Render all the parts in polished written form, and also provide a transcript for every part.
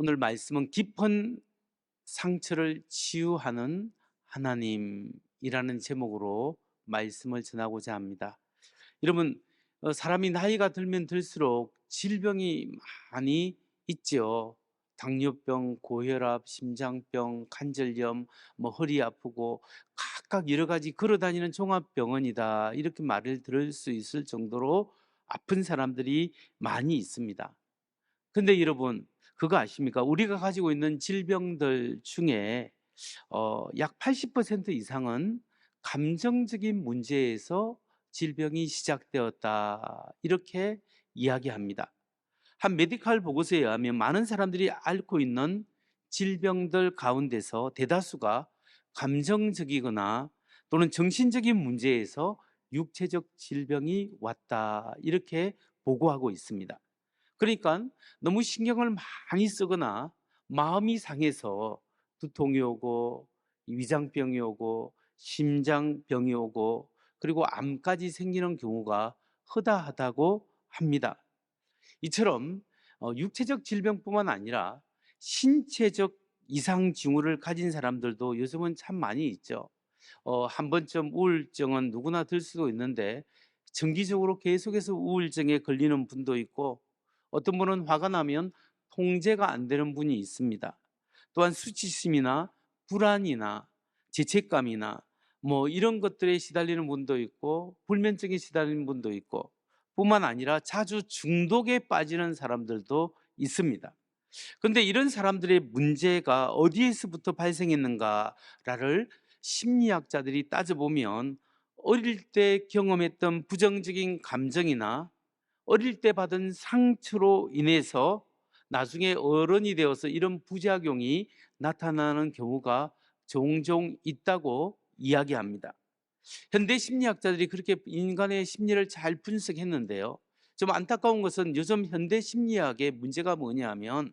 오늘 말씀은 깊은 상처를 치유하는 하나님이라는 제목으로 말씀을 전하고자 합니다. 여러분, 사람이 나이가 들면 들수록 질병이 많이 있죠. 당뇨병, 고혈압, 심장병, 관절염, 허리 아프고 각각 여러 가지 걸어다니는 종합병원이다, 이렇게 말을 들을 수 있을 정도로 아픈 사람들이 많이 있습니다. 근데 여러분, 그거 아십니까? 우리가 가지고 있는 질병들 중에 약 80% 이상은 감정적인 문제에서 질병이 시작되었다, 이렇게 이야기합니다. 한 메디컬 보고서에 의하면 많은 사람들이 앓고 있는 질병들 가운데서 대다수가 감정적이거나 또는 정신적인 문제에서 육체적 질병이 왔다, 이렇게 보고하고 있습니다. 그러니까 너무 신경을 많이 쓰거나 마음이 상해서 두통이 오고 위장병이 오고 심장병이 오고 그리고 암까지 생기는 경우가 허다하다고 합니다. 이처럼 육체적 질병뿐만 아니라 신체적 이상 징후를 가진 사람들도 요즘은 참 많이 있죠. 한 번쯤 우울증은 누구나 들 수도 있는데 정기적으로 계속해서 우울증에 걸리는 분도 있고, 어떤 분은 화가 나면 통제가 안 되는 분이 있습니다. 또한 수치심이나 불안이나 죄책감이나 이런 것들에 시달리는 분도 있고, 불면증에 시달리는 분도 있고, 뿐만 아니라 자주 중독에 빠지는 사람들도 있습니다. 그런데 이런 사람들의 문제가 어디에서부터 발생했는가를 심리학자들이 따져보면, 어릴 때 경험했던 부정적인 감정이나 어릴 때 받은 상처로 인해서 나중에 어른이 되어서 이런 부작용이 나타나는 경우가 종종 있다고 이야기합니다. 현대 심리학자들이 그렇게 인간의 심리를 잘 분석했는데요, 좀 안타까운 것은 요즘 현대 심리학의 문제가 뭐냐면,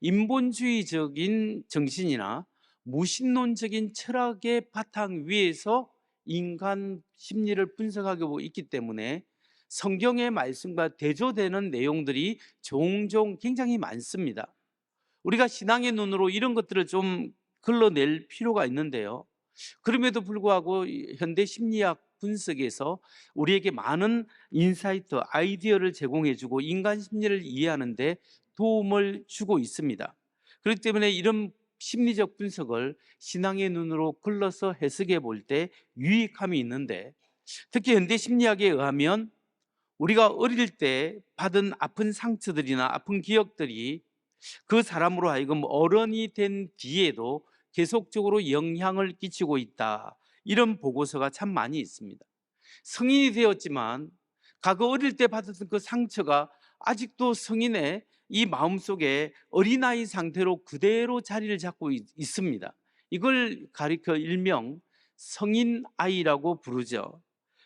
인본주의적인 정신이나 무신론적인 철학의 바탕 위에서 인간 심리를 분석하고 있기 때문에 성경의 말씀과 대조되는 내용들이 종종 굉장히 많습니다. 우리가 신앙의 눈으로 이런 것들을 좀 걸러낼 필요가 있는데요, 그럼에도 불구하고 현대 심리학 분석에서 우리에게 많은 인사이트, 아이디어를 제공해주고 인간 심리를 이해하는 데 도움을 주고 있습니다. 그렇기 때문에 이런 심리적 분석을 신앙의 눈으로 걸러서 해석해 볼 때 유익함이 있는데, 특히 현대 심리학에 의하면 우리가 어릴 때 받은 아픈 상처들이나 아픈 기억들이 그 사람으로 하여금 어른이 된 뒤에도 계속적으로 영향을 끼치고 있다, 이런 보고서가 참 많이 있습니다. 성인이 되었지만 과거 어릴 때 받았던 그 상처가 아직도 성인의 이 마음속에 어린아이 상태로 그대로 자리를 잡고 있습니다. 이걸 가리켜 일명 성인아이라고 부르죠.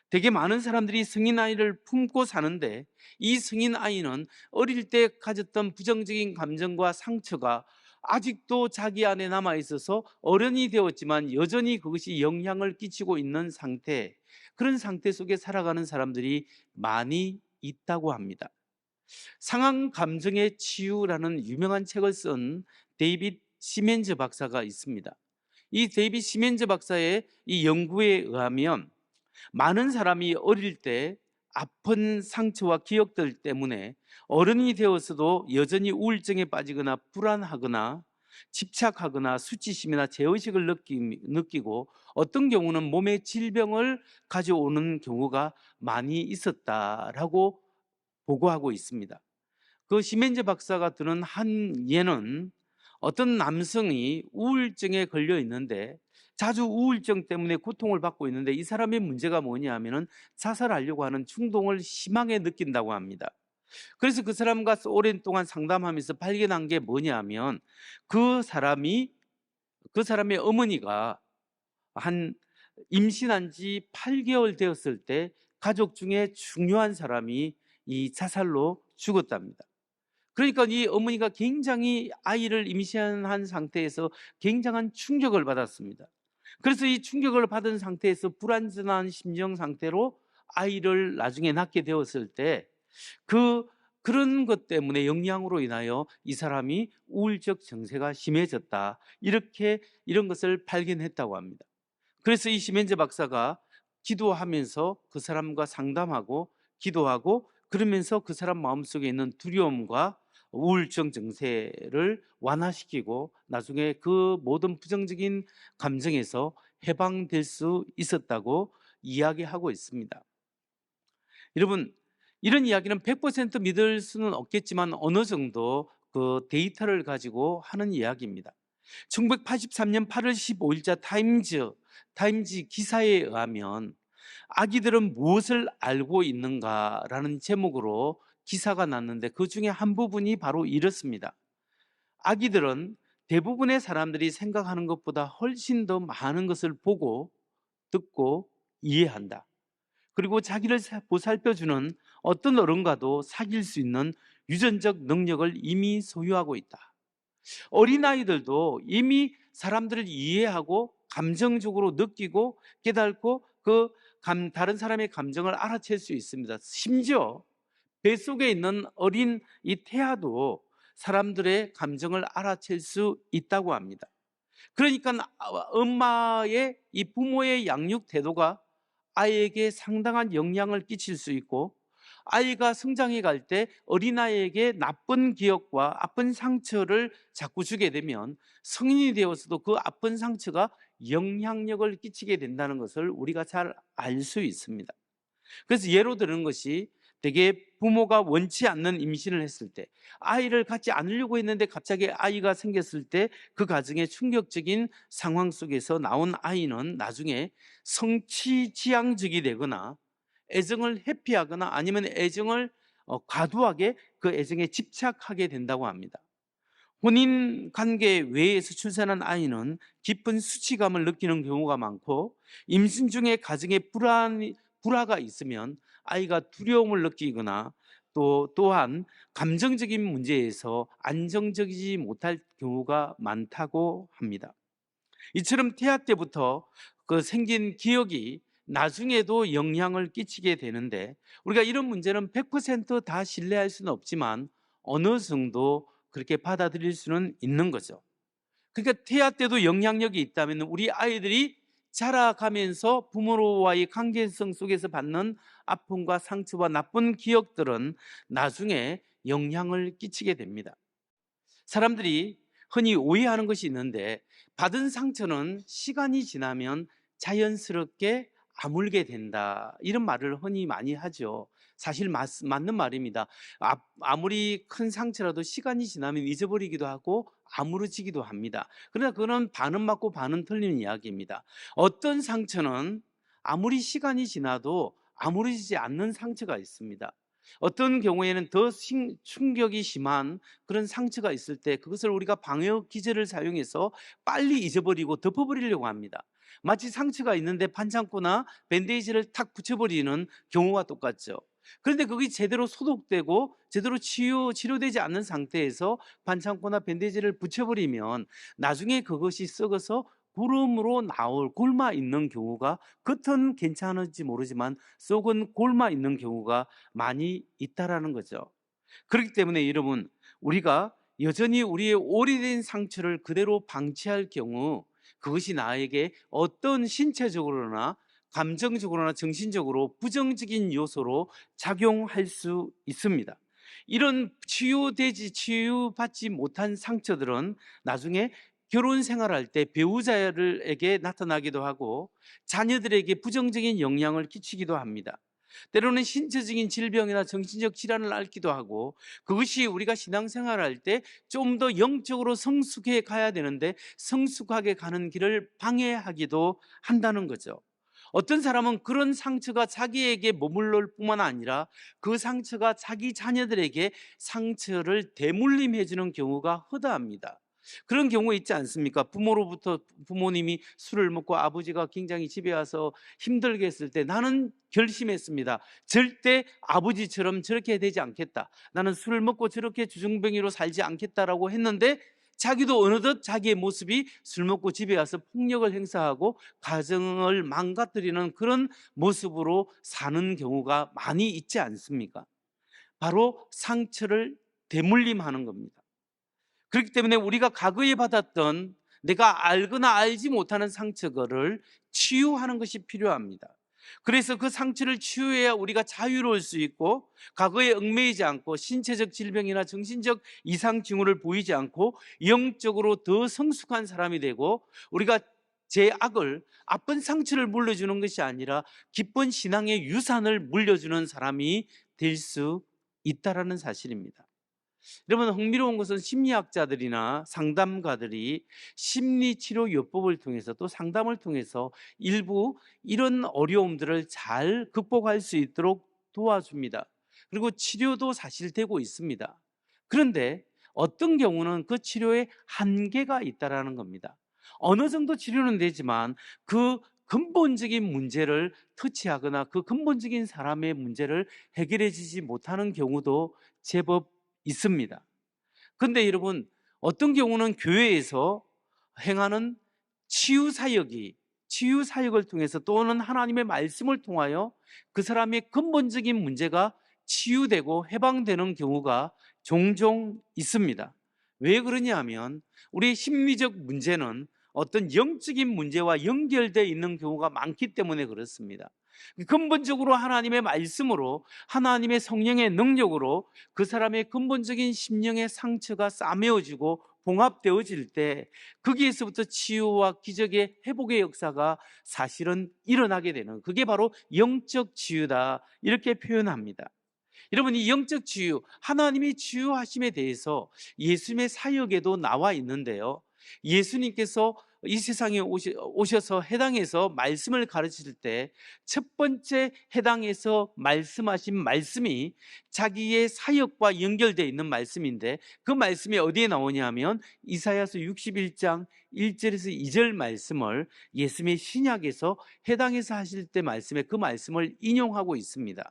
되게 많은 사람들이 성인아이를 품고 사는데, 이 성인아이는 어릴 때 가졌던 부정적인 감정과 상처가 아직도 자기 안에 남아있어서 어른이 되었지만 여전히 그것이 영향을 끼치고 있는 상태, 그런 상태 속에 살아가는 사람들이 많이 있다고 합니다. 상한 감정의 치유라는 유명한 책을 쓴 데이빗 시멘즈 박사가 있습니다. 이 데이빗 시멘즈 박사의 이 연구에 의하면 많은 사람이 어릴 때 아픈 상처와 기억들 때문에 어른이 되어서도 여전히 우울증에 빠지거나 불안하거나 집착하거나 수치심이나 죄의식을 느끼고 어떤 경우는 몸에 질병을 가져오는 경우가 많이 있었다라고 보고하고 있습니다. 그 시멘즈 박사가 드는 한 예는, 어떤 남성이 우울증에 걸려 있는데 자주 우울증 때문에 고통을 받고 있는데, 이 사람의 문제가 뭐냐면은 자살하려고 하는 충동을 심하게 느낀다고 합니다. 그래서 그 사람과 오랜 동안 상담하면서 발견한 게 뭐냐면, 그 사람의 어머니가 한 임신한 지 8개월 되었을 때 가족 중에 중요한 사람이 이 자살로 죽었답니다. 그러니까 이 어머니가 굉장히 아이를 임신한 상태에서 굉장한 충격을 받았습니다. 그래서 이 충격을 받은 상태에서 불안전한 심정 상태로 아이를 나중에 낳게 되었을 때, 그 그런 것 때문에 영향으로 인하여 이 사람이 우울적 증세가 심해졌다. 이렇게 이런 것을 발견했다고 합니다. 그래서 이 시멘제 박사가 기도하면서 그 사람과 상담하고 기도하고 그러면서 그 사람 마음속에 있는 두려움과 우울증 증세를 완화시키고 나중에 그 모든 부정적인 감정에서 해방될 수 있었다고 이야기하고 있습니다. 여러분, 이런 이야기는 100% 믿을 수는 없겠지만 어느 정도 그 데이터를 가지고 하는 이야기입니다. 1983년 8월 15일자 타임즈 기사에 의하면 아기들은 무엇을 알고 있는가라는 제목으로 기사가 났는데 그 중에 한 부분이 바로 이렇습니다. 아기들은 대부분의 사람들이 생각하는 것보다 훨씬 더 많은 것을 보고 듣고 이해한다. 그리고 자기를 보살펴주는 어떤 어른과도 사귈 수 있는 유전적 능력을 이미 소유하고 있다. 어린아이들도 이미 사람들을 이해하고 감정적으로 느끼고 깨닫고 다른 사람의 감정을 알아챌 수 있습니다. 심지어 뱃속에 있는 어린 이 태아도 사람들의 감정을 알아챌 수 있다고 합니다. 그러니까 엄마의 이 부모의 양육 태도가 아이에게 상당한 영향을 끼칠 수 있고 아이가 성장해 갈 때 어린아이에게 나쁜 기억과 아픈 상처를 자꾸 주게 되면 성인이 되어서도 그 아픈 상처가 영향력을 끼치게 된다는 것을 우리가 잘 알 수 있습니다. 그래서 예로 드는 것이 되게 부모가 원치 않는 임신을 했을 때 아이를 갖지 않으려고 했는데 갑자기 아이가 생겼을 때 그 가정의 충격적인 상황 속에서 나온 아이는 나중에 성취지향적이 되거나 애정을 회피하거나 아니면 애정을 과도하게 그 애정에 집착하게 된다고 합니다. 혼인 관계 외에서 출산한 아이는 깊은 수치감을 느끼는 경우가 많고 임신 중에 가정에 불화가 있으면 아이가 두려움을 느끼거나 또한 감정적인 문제에서 안정적이지 못할 경우가 많다고 합니다. 이처럼 태아 때부터 그 생긴 기억이 나중에도 영향을 끼치게 되는데 우리가 이런 문제는 100%다 신뢰할 수는 없지만 어느 정도 그렇게 받아들일 수는 있는 거죠. 그러니까 태아 때도 영향력이 있다면 우리 아이들이 자라가면서 부모와의 관계성 속에서 받는 아픔과 상처와 나쁜 기억들은 나중에 영향을 끼치게 됩니다. 사람들이 흔히 오해하는 것이 있는데 받은 상처는 시간이 지나면 자연스럽게 아물게 된다 이런 말을 흔히 많이 하죠. 사실 맞는 말입니다. 아무리 큰 상처라도 시간이 지나면 잊어버리기도 하고 아물어지기도 합니다. 그러나 그건 반은 맞고 반은 틀리는 이야기입니다. 어떤 상처는 아무리 시간이 지나도 아물어지지 않는 상처가 있습니다. 어떤 경우에는 더 충격이 심한 그런 상처가 있을 때 그것을 우리가 방역 기제를 사용해서 빨리 잊어버리고 덮어버리려고 합니다. 마치 상처가 있는데 반창고나 밴데이지를 탁 붙여버리는 경우와 똑같죠. 그런데 그게 제대로 소독되고 제대로 치료되지 않는 상태에서 반창고나 밴데이지를 붙여버리면 나중에 그것이 썩어서 구름으로 나올 골마 있는 경우가 겉은 괜찮을지 모르지만 속은 골마 있는 경우가 많이 있다라는 거죠. 그렇기 때문에 여러분 우리가 여전히 우리의 오래된 상처를 그대로 방치할 경우 그것이 나에게 어떤 신체적으로나 감정적으로나 정신적으로 부정적인 요소로 작용할 수 있습니다. 이런 치유받지 못한 상처들은 나중에 결혼 생활할 때 배우자에게 나타나기도 하고 자녀들에게 부정적인 영향을 끼치기도 합니다. 때로는 신체적인 질병이나 정신적 질환을 앓기도 하고 그것이 우리가 신앙생활할 때 좀 더 영적으로 성숙해 가야 되는데 성숙하게 가는 길을 방해하기도 한다는 거죠. 어떤 사람은 그런 상처가 자기에게 머물러 뿐만 아니라 그 상처가 자기 자녀들에게 상처를 대물림해 주는 경우가 허다합니다. 그런 경우 있지 않습니까? 부모님이 술을 먹고 아버지가 굉장히 집에 와서 힘들게 했을 때 나는 결심했습니다. 절대 아버지처럼 저렇게 되지 않겠다. 나는 술을 먹고 저렇게 주정뱅이로 살지 않겠다라고 했는데 자기도 어느덧 자기의 모습이 술 먹고 집에 와서 폭력을 행사하고 가정을 망가뜨리는 그런 모습으로 사는 경우가 많이 있지 않습니까? 바로 상처를 대물림하는 겁니다. 그렇기 때문에 우리가 과거에 받았던 내가 알거나 알지 못하는 상처를 치유하는 것이 필요합니다. 그래서 그 상처를 치유해야 우리가 자유로울 수 있고, 과거에 얽매이지 않고 신체적 질병이나 정신적 이상 징후를 보이지 않고 영적으로 더 성숙한 사람이 되고, 우리가 죄악을, 아픈 상처를 물려주는 것이 아니라 기쁜 신앙의 유산을 물려주는 사람이 될 수 있다라는 사실입니다. 여러분, 흥미로운 것은 심리학자들이나 상담가들이 심리치료요법을 통해서, 또 상담을 통해서 일부 이런 어려움들을 잘 극복할 수 있도록 도와줍니다. 그리고 치료도 사실 되고 있습니다. 그런데 어떤 경우는 그 치료에 한계가 있다는 겁니다. 어느 정도 치료는 되지만 그 근본적인 문제를 터치하거나 그 근본적인 사람의 문제를 해결해 주지 못하는 경우도 제법 있습니다. 근데 여러분, 어떤 경우는 교회에서 행하는 치유 사역을 통해서, 또는 하나님의 말씀을 통하여 그 사람의 근본적인 문제가 치유되고 해방되는 경우가 종종 있습니다. 왜 그러냐 하면, 우리의 심리적 문제는 어떤 영적인 문제와 연결되어 있는 경우가 많기 때문에 그렇습니다. 근본적으로 하나님의 말씀으로, 하나님의 성령의 능력으로 그 사람의 근본적인 심령의 상처가 싸매어지고 봉합되어질 때, 거기에서부터 치유와 기적의 회복의 역사가 사실은 일어나게 되는, 그게 바로 영적 치유다, 이렇게 표현합니다. 여러분, 이 영적 치유, 하나님이 치유하심에 대해서 예수님의 사역에도 나와 있는데요, 예수님께서 이 세상에 오셔서 해당에서 말씀을 가르칠 때 첫 번째 해당에서 말씀하신 말씀이 자기의 사역과 연결되어 있는 말씀인데, 그 말씀이 어디에 나오냐 하면 이사야서 61장 1절에서 2절 말씀을 예수님의 신약에서 해당에서 하실 때 말씀에 그 말씀을 인용하고 있습니다.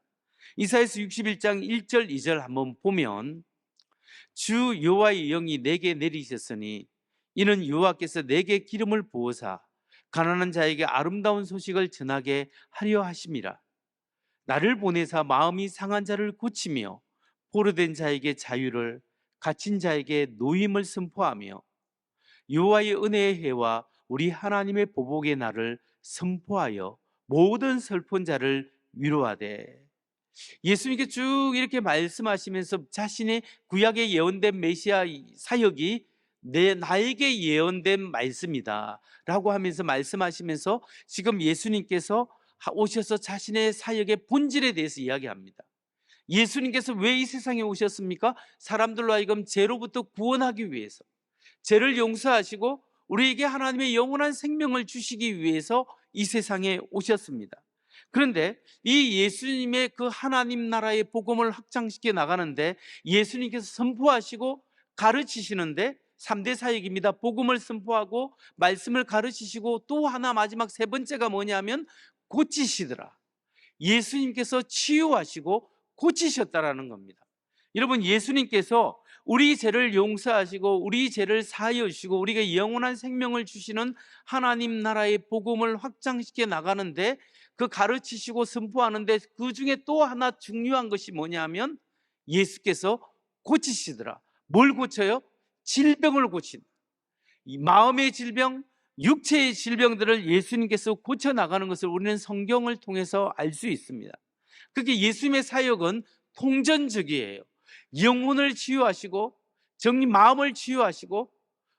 이사야서 61장 1절 2절 한번 보면, 주 여호와의 영이 내게 내리셨으니 이는 여호와께서 내게 기름을 부으사 가난한 자에게 아름다운 소식을 전하게 하려 하심이라. 나를 보내사 마음이 상한 자를 고치며 포로된 자에게 자유를, 갇힌 자에게 노임을 선포하며 여호와의 은혜의 해와 우리 하나님의 보복의 날을 선포하여 모든 슬픈 자를 위로하되. 예수님께 쭉 이렇게 말씀하시면서 자신의 구약에 예언된 메시아 사역이 나에게 예언된 말씀이다 라고 하면서 말씀하시면서, 지금 예수님께서 오셔서 자신의 사역의 본질에 대해서 이야기합니다. 예수님께서 왜 이 세상에 오셨습니까? 사람들로 하여금 죄로부터 구원하기 위해서, 죄를 용서하시고 우리에게 하나님의 영원한 생명을 주시기 위해서 이 세상에 오셨습니다. 그런데 이 예수님의 그 하나님 나라의 복음을 확장시켜 나가는데, 예수님께서 선포하시고 가르치시는데 3대 사역입니다. 복음을 선포하고 말씀을 가르치시고, 또 하나 마지막 세 번째가 뭐냐면 고치시더라. 예수님께서 치유하시고 고치셨다라는 겁니다. 여러분, 예수님께서 우리 죄를 용서하시고 우리 죄를 사하여 주시고 우리가 영원한 생명을 주시는 하나님 나라의 복음을 확장시켜 나가는데, 그 가르치시고 선포하는데 그 중에 또 하나 중요한 것이 뭐냐면 예수께서 고치시더라. 뭘 고쳐요? 질병을 고친다. 이 마음의 질병, 육체의 질병들을 예수님께서 고쳐나가는 것을 우리는 성경을 통해서 알 수 있습니다. 그게 예수님의 사역은 통전적이에요. 영혼을 치유하시고 마음을 치유하시고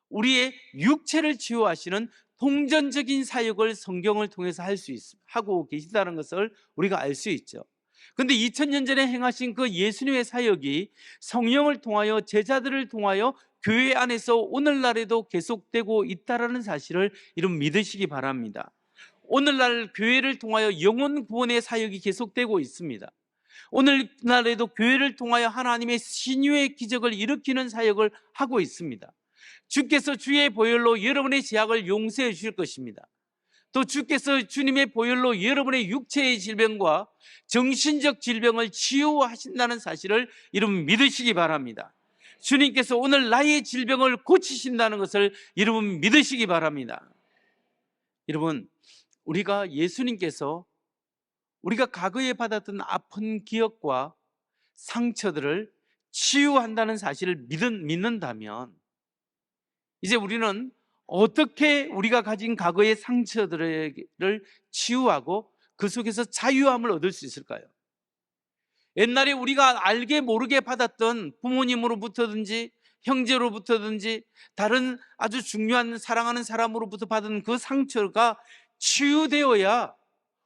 우리의 육체를 치유하시는 통전적인 사역을 성경을 통해서 하고 계시다는 것을 우리가 알 수 있죠. 그런데 2000년 전에 행하신 그 예수님의 사역이 성령을 통하여, 제자들을 통하여 교회 안에서 오늘날에도 계속되고 있다는 사실을 여러분 믿으시기 바랍니다. 오늘날 교회를 통하여 영혼 구원의 사역이 계속되고 있습니다. 오늘날에도 교회를 통하여 하나님의 신유의 기적을 일으키는 사역을 하고 있습니다. 주께서 주의 보혈로 여러분의 죄악을 용서해 주실 것입니다. 또 주께서 주님의 보혈로 여러분의 육체의 질병과 정신적 질병을 치유하신다는 사실을 여러분 믿으시기 바랍니다. 주님께서 오늘 나의 질병을 고치신다는 것을 여러분 믿으시기 바랍니다. 여러분, 우리가 예수님께서 우리가 과거에 받았던 아픈 기억과 상처들을 치유한다는 사실을 믿는다면 이제 우리는 어떻게 우리가 가진 과거의 상처들을 치유하고 그 속에서 자유함을 얻을 수 있을까요? 옛날에 우리가 알게 모르게 받았던 부모님으로부터든지 형제로부터든지 다른 아주 중요한 사랑하는 사람으로부터 받은 그 상처가 치유되어야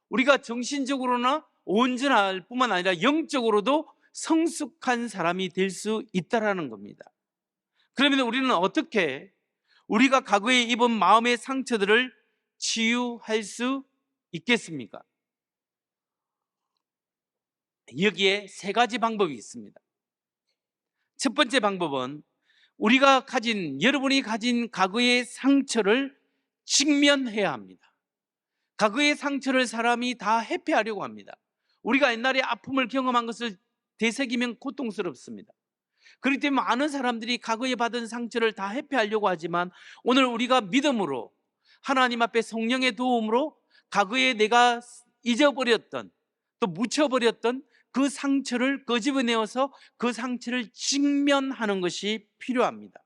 우리가 정신적으로나 온전할 뿐만 아니라 영적으로도 성숙한 사람이 될 수 있다는 겁니다. 그러면 우리는 어떻게 우리가 과거에 입은 마음의 상처들을 치유할 수 있겠습니까? 여기에 세 가지 방법이 있습니다. 첫 번째 방법은 여러분이 가진 과거의 상처를 직면해야 합니다. 과거의 상처를 사람이 다 회피하려고 합니다. 우리가 옛날에 아픔을 경험한 것을 되새기면 고통스럽습니다. 그렇기 때문에 많은 사람들이 과거에 받은 상처를 다 회피하려고 하지만 오늘 우리가 믿음으로 하나님 앞에 성령의 도움으로 과거에 내가 잊어버렸던 또 묻혀버렸던 그 상처를 끄집어내어서 그 상처를 직면하는 것이 필요합니다.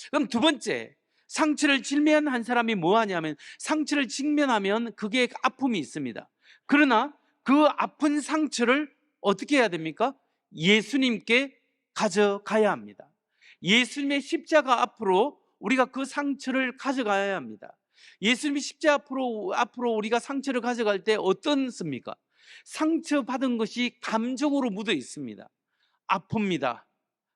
그럼 두 번째, 상처를 직면한 사람이 뭐 하냐면 상처를 직면하면 그게 아픔이 있습니다. 그러나 그 아픈 상처를 어떻게 해야 됩니까? 예수님께 가져가야 합니다. 예수님의 십자가 앞으로 우리가 그 상처를 가져가야 합니다. 예수님의 십자가 앞으로 우리가 상처를 가져갈 때 어떻습니까? 상처받은 것이 감정으로 묻어 있습니다. 아픕니다.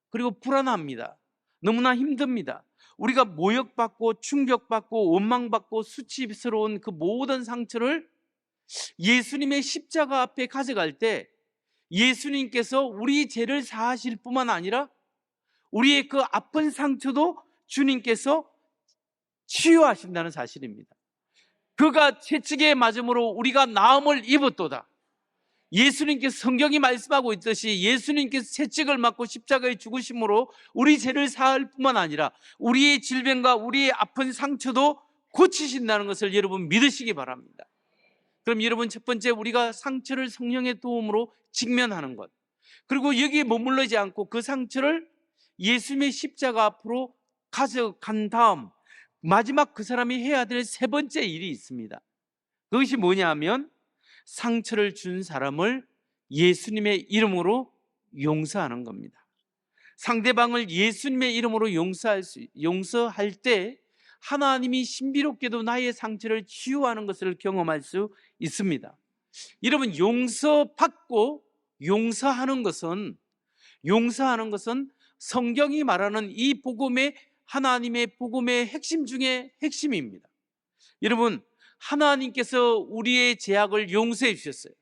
그리고 불안합니다. 너무나 힘듭니다. 우리가 모욕받고 충격받고 원망받고 수치스러운 그 모든 상처를 예수님의 십자가 앞에 가져갈 때 예수님께서 우리 죄를 사하실 뿐만 아니라 우리의 그 아픈 상처도 주님께서 치유하신다는 사실입니다. 그가 채찍에 맞음으로 우리가 나음을 입었도다. 예수님께서 성경이 말씀하고 있듯이 예수님께서 채찍을 맞고 십자가에 죽으심으로 우리 죄를 사할 뿐만 아니라 우리의 질병과 우리의 아픈 상처도 고치신다는 것을 여러분 믿으시기 바랍니다. 그럼 여러분 첫 번째 우리가 상처를 성령의 도움으로 직면하는 것, 그리고 여기에 머물러지 않고 그 상처를 예수님의 십자가 앞으로 가져간 다음 마지막 그 사람이 해야 될 세 번째 일이 있습니다. 그것이 뭐냐면 상처를 준 사람을 예수님의 이름으로 용서하는 겁니다. 상대방을 예수님의 이름으로 용서할 때 하나님이 신비롭게도 나의 상처를 치유하는 것을 경험할 수 있습니다. 여러분, 용서받고 용서하는 것은 성경이 말하는 이 복음의 하나님의 복음의 핵심 중에 핵심입니다. 여러분, 하나님께서 우리의 죄악을 용서해 주셨어요.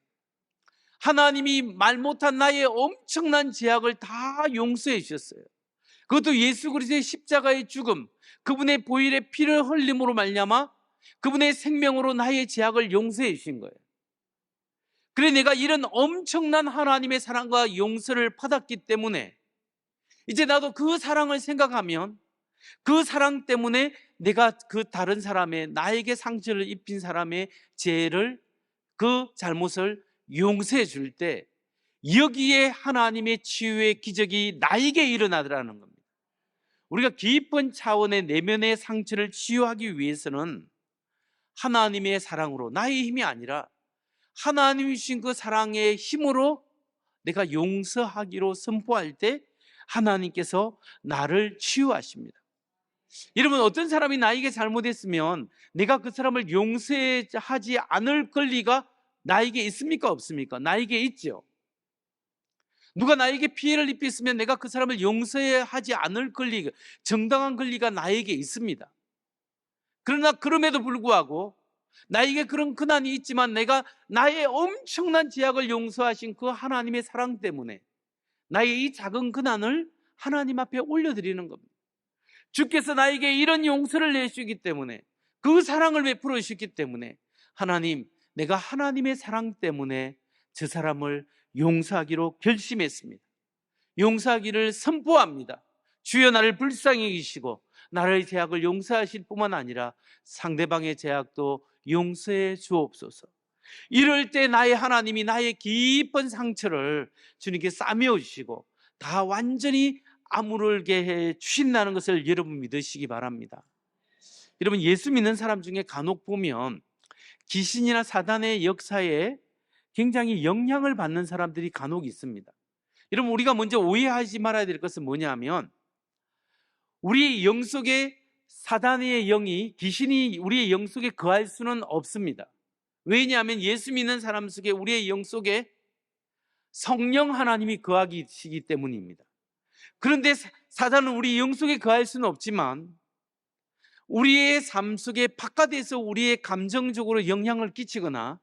하나님이 말 못한 나의 엄청난 죄악을 다 용서해 주셨어요. 그것도 예수 그리스도의 십자가의 죽음, 그분의 보혈의 피를 흘림으로 말미암아 그분의 생명으로 나의 죄악을 용서해 주신 거예요. 그래 내가 이런 엄청난 하나님의 사랑과 용서를 받았기 때문에 이제 나도 그 사랑을 생각하면 그 사랑 때문에 내가 그 다른 사람의 나에게 상처를 입힌 사람의 죄를 그 잘못을 용서해 줄 때 여기에 하나님의 치유의 기적이 나에게 일어나더라는 겁니다. 우리가 깊은 차원의 내면의 상처를 치유하기 위해서는 하나님의 사랑으로 나의 힘이 아니라 하나님이 주신 그 사랑의 힘으로 내가 용서하기로 선포할 때 하나님께서 나를 치유하십니다. 여러분, 어떤 사람이 나에게 잘못했으면 내가 그 사람을 용서하지 않을 권리가 나에게 있습니까? 없습니까? 나에게 있죠. 누가 나에게 피해를 입혔으면 내가 그 사람을 용서하지 않을 권리, 정당한 권리가 나에게 있습니다. 그러나 그럼에도 불구하고 나에게 그런 고난이 있지만 내가 나의 엄청난 죄악을 용서하신 그 하나님의 사랑 때문에 나의 이 작은 고난을 하나님 앞에 올려드리는 겁니다. 주께서 나에게 이런 용서를 내주시기 때문에 그 사랑을 베풀어 주셨기 때문에 하나님, 내가 하나님의 사랑 때문에 저 사람을 용서하기로 결심했습니다. 용서하기를 선포합니다. 주여 나를 불쌍히 여기시고 나의 죄악을 용서하실 뿐만 아니라 상대방의 죄악도 용서해 주옵소서. 이럴 때 나의 하나님이 나의 깊은 상처를 주님께 싸매어 주시고 다 완전히 아무르게 해 주신다는 것을 여러분 믿으시기 바랍니다. 여러분, 예수 믿는 사람 중에 간혹 보면 귀신이나 사단의 역사에 굉장히 영향을 받는 사람들이 간혹 있습니다. 여러분, 우리가 먼저 오해하지 말아야 될 것은 뭐냐면 우리의 영 속에 사단의 영이, 귀신이 우리의 영 속에 거할 수는 없습니다. 왜냐하면 예수 믿는 사람 속에, 우리의 영 속에 성령 하나님이 거하시기 때문입니다. 그런데 사단은 우리 영 속에 거할 수는 없지만 우리의 삶 속에 바깥에서 우리의 감정적으로 영향을 끼치거나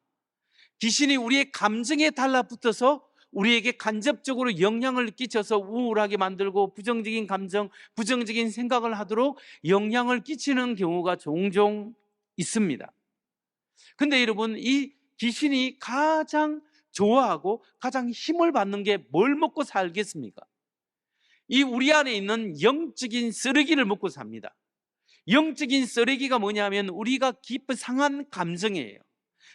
귀신이 우리의 감정에 달라붙어서 우리에게 간접적으로 영향을 끼쳐서 우울하게 만들고 부정적인 감정, 부정적인 생각을 하도록 영향을 끼치는 경우가 종종 있습니다. 근데 여러분, 이 귀신이 가장 좋아하고 가장 힘을 받는 게 뭘 먹고 살겠습니까? 이 우리 안에 있는 영적인 쓰레기를 먹고 삽니다. 영적인 쓰레기가 뭐냐면 우리가 깊은 상한 감정이에요.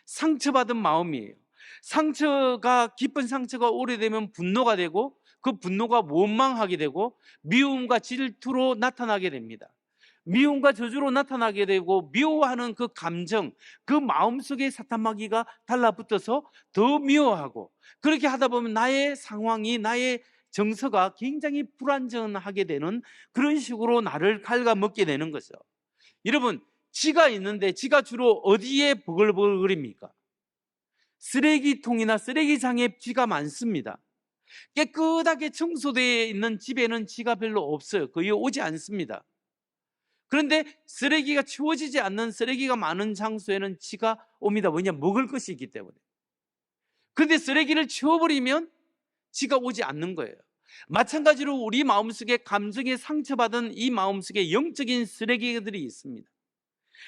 상처받은 마음이에요. 깊은 상처가 오래되면 분노가 되고 그 분노가 원망하게 되고 미움과 질투로 나타나게 됩니다. 미움과 저주로 나타나게 되고 미워하는 그 감정, 그 마음속에 사탄마귀가 달라붙어서 더 미워하고, 그렇게 하다 보면 나의 상황이, 나의 정서가 굉장히 불안정하게 되는 그런 식으로 나를 갉아먹게 되는 거죠. 여러분, 지가 있는데 지가 주로 어디에 버글버글입니까? 쓰레기통이나 쓰레기장에 쥐가 많습니다. 깨끗하게 청소되어 있는 집에는 쥐가 별로 없어요. 거의 오지 않습니다. 그런데 쓰레기가 치워지지 않는, 쓰레기가 많은 장소에는 쥐가 옵니다. 왜냐? 먹을 것이 있기 때문에. 그런데 쓰레기를 치워버리면 쥐가 오지 않는 거예요. 마찬가지로 우리 마음속에 감정에 상처받은 이 마음속에 영적인 쓰레기들이 있습니다.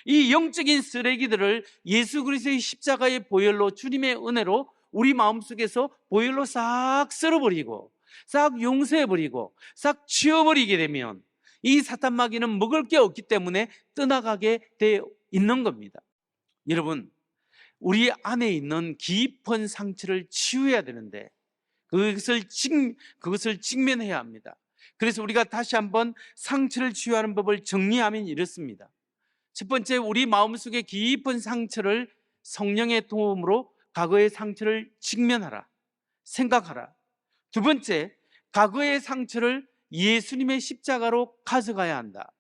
이 영적인 쓰레기들을 예수 그리스도의 십자가의 보혈로, 주님의 은혜로 우리 마음속에서 보혈로 싹 쓸어버리고 싹 용서해버리고 싹 치워버리게 되면 이 사탄마귀는 먹을 게 없기 때문에 떠나가게 되어 있는 겁니다. 여러분, 우리 안에 있는 깊은 상처를 치유해야 되는데 그것을 직면해야 합니다. 그래서 우리가 다시 한번 상처를 치유하는 법을 정리하면 이렇습니다. 첫 번째, 우리 마음속에 깊은 상처를 성령의 도움으로 과거의 상처를 직면하라, 생각하라. 두 번째, 과거의 상처를 예수님의 십자가로 가져가야 한다.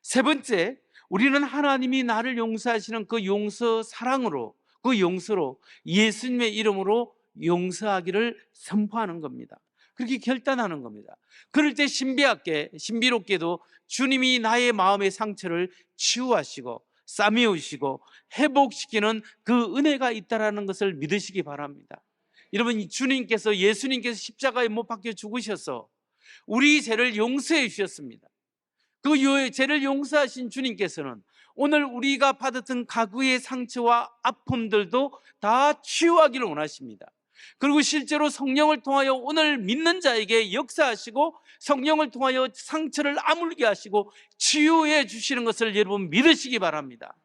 세 번째, 우리는 하나님이 나를 용서하시는 그 용서 사랑으로, 그 용서로 예수님의 이름으로 용서하기를 선포하는 겁니다. 그렇게 결단하는 겁니다. 그럴 때 신비롭게도 주님이 나의 마음의 상처를 치유하시고 싸매우시고 회복시키는 그 은혜가 있다는 것을 믿으시기 바랍니다. 여러분, 예수님께서 십자가에 못 박혀 죽으셔서 우리 죄를 용서해 주셨습니다. 그 죄를 용서하신 주님께서는 오늘 우리가 받았던 과거의 상처와 아픔들도 다 치유하기를 원하십니다. 그리고 실제로 성령을 통하여 오늘 믿는 자에게 역사하시고 성령을 통하여 상처를 아물게 하시고 치유해 주시는 것을 여러분 믿으시기 바랍니다.